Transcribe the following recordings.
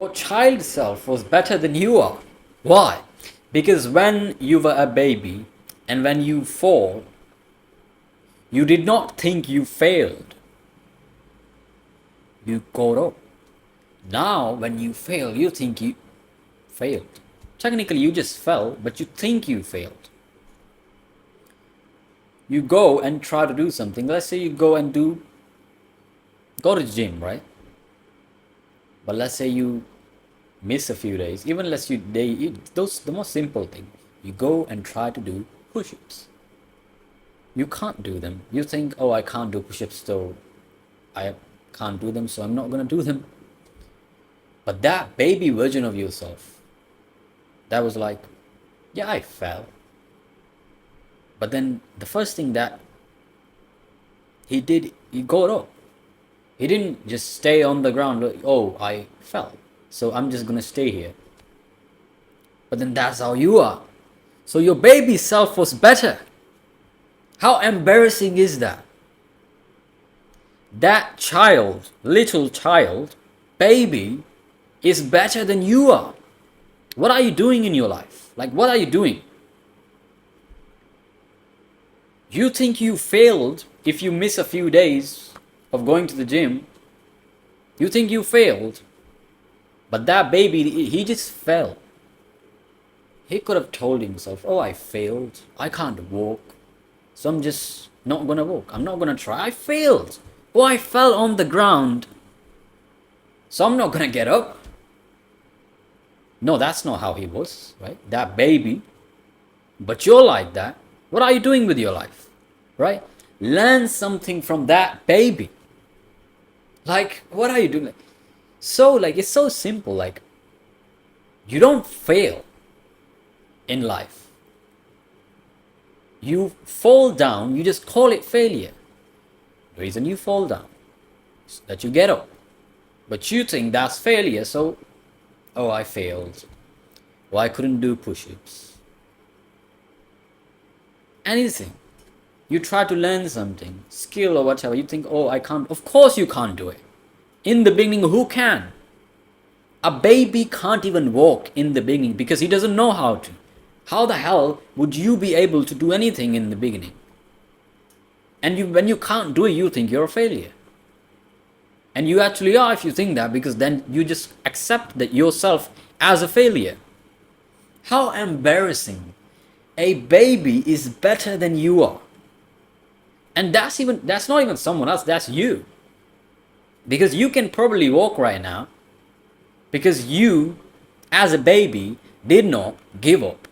Your child self was better than you are. Why? Because when you were a baby and when you fall, you did not think you failed. You got up. Now, when you fail, you think you failed. Technically, you just fell, but you think you failed. You go and try to do something. Let's say you go to the gym, right? But let's say you miss a few days. Even let's you day those the most simple thing. You go and try to do push-ups. You can't do them. You think, oh, I can't do push-ups, so I can't do them, so I'm not gonna do them. But that baby version of yourself, that was like, yeah, I fell. But then the first thing that he did, he got up. He didn't just stay on the ground, like, oh, I fell, so I'm just gonna stay here. But then that's how you are. So your baby self was better. How embarrassing is that? That child, little child, baby, is better than you are. What are you doing in your life? Like, what are you doing? You think you failed if you miss a few days of going to the gym. You think you failed. But that baby, he just fell. He could have told himself, oh, I failed. I can't walk. So I'm just not gonna walk. I'm not gonna try. I failed. Oh, I fell on the ground. So I'm not gonna get up. No, that's not how he was, right? That baby. But you're like that. What are you doing with your life? Right? Learn something from that baby. Like, what are you doing? So, it's so simple. Like, you don't fail in life. You fall down, you just call it failure. The reason you fall down is that you get up. But you think that's failure, so, oh, I failed. Or I couldn't do push-ups. Anything. You try to learn something, skill or whatever, you think, oh, I can't. Of course you can't do it. In the beginning, who can? A baby can't even walk in the beginning because he doesn't know how to. How the hell would you be able to do anything in the beginning? And when you can't do it, you think you're a failure. And you actually are if you think that, because then you just accept that yourself as a failure. How embarrassing. A baby is better than you are. And that's not even someone else, that's you. Because you can probably walk right now because you, as a baby, did not give up.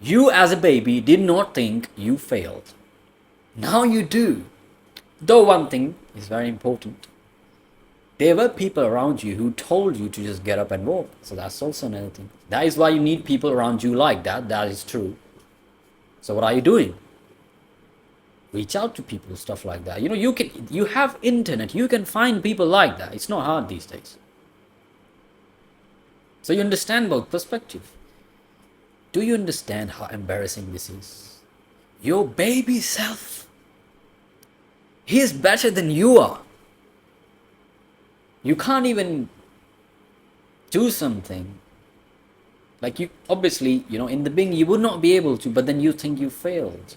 You, as a baby, did not think you failed. Now you do. Though one thing is very important. There were people around you who told you to just get up and walk. So that's also another thing. That is why you need people around you like that. That is true. So what are you doing? Reach out to people, stuff like that. You have internet. You can find people like that. It's not hard these days. So you understand both perspective. Do you understand how embarrassing this is? Your baby self. He is better than you are. You can't even do something. Like you, obviously, in the beginning you would not be able to, but then you think you failed.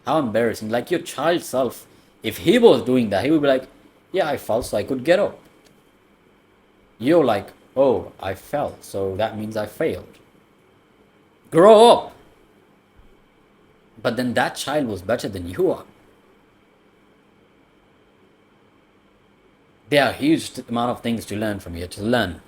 How embarrassing. Like your child self, if he was doing that, he would be like, yeah, I fell, so I could get up. You're like, oh, I fell, so that means I failed. Grow up. But then that child was better than you are. There are a huge amount of things to learn from here, to learn.